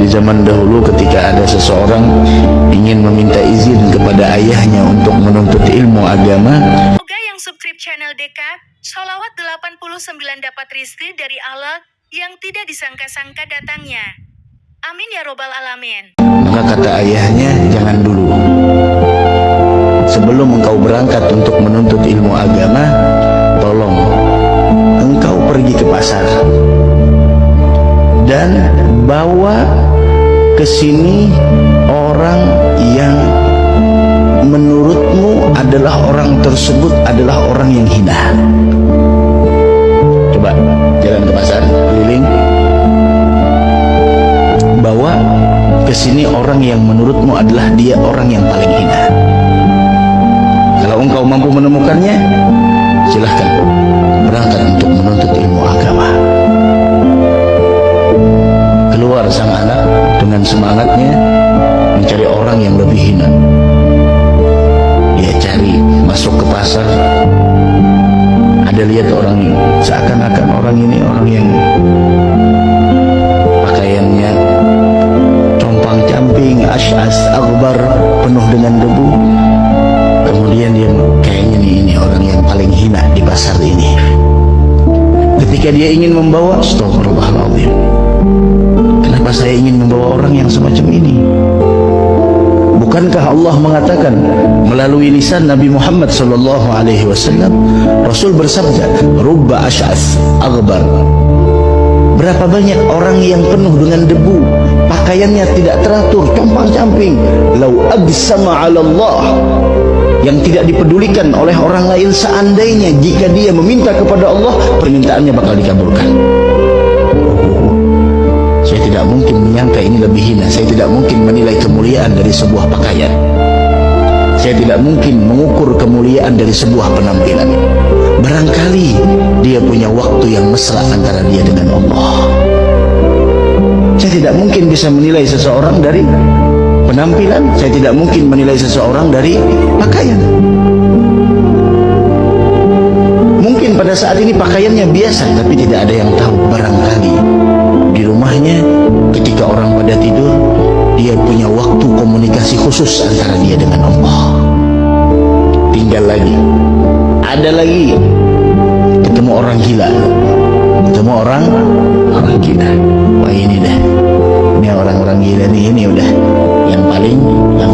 di zaman dahulu ketika ada seseorang ingin meminta izin kepada ayahnya untuk menuntut ilmu agama. Semoga yang subscribe channel Deka, sholawat 89 dapat rizki dari Allah yang tidak disangka-sangka datangnya. Amin ya robbal alamin. Maka kata ayahnya, jangan dulu. Sebelum engkau berangkat untuk menuntut ilmu agama, tolong engkau pergi ke pasar dan bawa ke sini orang yang menurutmu adalah orang tersebut adalah orang yang hina. Coba jalan ke pasar, keliling, bawa ke sini orang yang menurutmu adalah dia orang yang paling hina. Kalau engkau mampu menemukannya, silahkan berangkat untuk menuntut ilmu agama. Keluar sang anak dengan semangatnya mencari orang yang lebih hina. Dia cari, masuk ke pasar, ada lihat orang ini, seakan-akan orang ini orang yang pakaiannya compang-camping, asy'as aghbar, penuh dengan debu. Kemudian dia kayaknya ini orang yang paling hina di pasar ini. Ketika dia ingin membawa, astagfirullahaladzim, kenapa saya ingin membawa orang yang semacam ini? Bukankah Allah mengatakan melalui lisan Nabi Muhammad SAW, Rasul bersabda, rubba asy'as aghbar. Berapa banyak orang yang penuh dengan debu, pakaiannya tidak teratur, compang-camping, lau aqsama 'ala Allah, yang tidak dipedulikan oleh orang lain. Seandainya jika dia meminta kepada Allah, permintaannya bakal dikabulkan. Saya tidak mungkin menyangka ini lebih hina. Saya tidak mungkin menilai kemuliaan dari sebuah pakaian. Saya tidak mungkin mengukur kemuliaan dari sebuah penampilan. Barangkali dia punya waktu yang mesra antara dia dengan Allah. Saya tidak mungkin bisa menilai seseorang dari penampilan. Saya tidak mungkin menilai seseorang dari pakaian. Mungkin pada saat ini pakaiannya biasa, tapi tidak ada yang tahu. Barangkali di rumahnya ketika orang pada tidur, dia punya waktu komunikasi khusus antara dia dengan Allah. Tinggal lagi, ada lagi, ketemu orang gila, ketemu orang gila. Wah ini dah, ini orang-orang gila nih, ini udah yang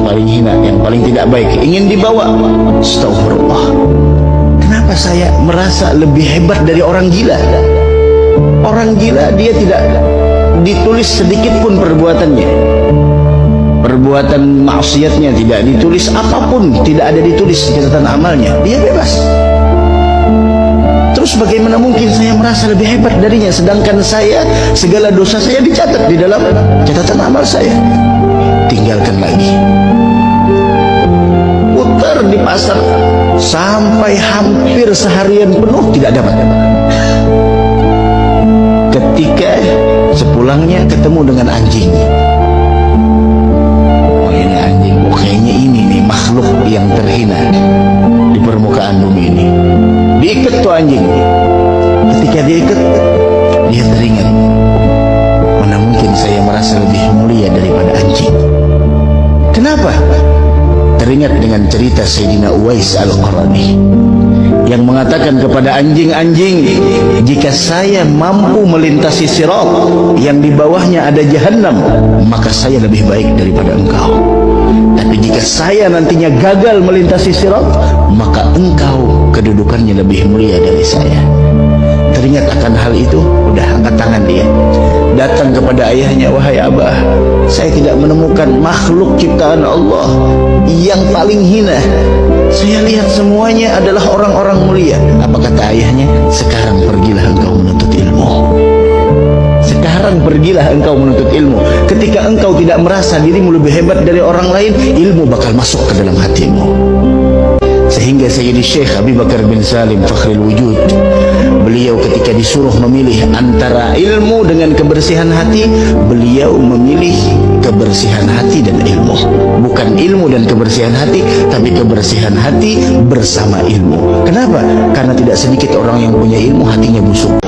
paling hina, yang paling tidak baik, ingin dibawa. Astagfirullah, kenapa saya merasa lebih hebat dari orang gila? Orang gila dia tidak ditulis sedikit pun perbuatannya, perbuatan maksiatnya tidak ditulis, apapun tidak ada ditulis catatan amalnya, dia bebas. Terus bagaimana mungkin saya merasa lebih hebat darinya, sedangkan saya, segala dosa saya dicatat di dalam catatan amal saya? Tinggalkan lagi, putar di pasar sampai hampir seharian penuh tidak dapat. Ketika sepulangnya ketemu dengan anjing. Oh ini anjing, oh kayaknya ini nih makhluk yang terhina di permukaan bumi ini. Diikat tuh anjing. Ketika diikat, dia teringat, mana mungkin saya merasa lebih mulia daripada anjing. Kenapa? Teringat dengan cerita Sayyidina Uwais Al-Qarani yang mengatakan kepada anjing-anjing, jika saya mampu melintasi sirat yang di bawahnya ada jahanam, maka saya lebih baik daripada engkau. Tapi jika saya nantinya gagal melintasi sirat, maka engkau kedudukannya lebih mulia dari saya. Teringat akan hal itu, udah angkat tangan dia, datang kepada ayahnya, wahai abah, saya tidak menemukan makhluk ciptaan Allah yang paling hina. Saya lihat semuanya adalah orang-orang mulia. Apa kata ayahnya? Sekarang pergilah engkau menuntut ilmu. Sekarang pergilah engkau menuntut ilmu. Ketika engkau tidak merasa dirimu lebih hebat dari orang lain, ilmu bakal masuk ke dalam hatimu. Sehingga Sayyidi Syekh Abi Bakar bin Salim Fakhrul Wujud, beliau ketika disuruh memilih antara ilmu dengan kebersihan hati, beliau memilih kebersihan hati dan ilmu. Bukan ilmu dan kebersihan hati, tapi kebersihan hati bersama ilmu. Kenapa? Karena tidak sedikit orang yang punya ilmu hatinya busuk.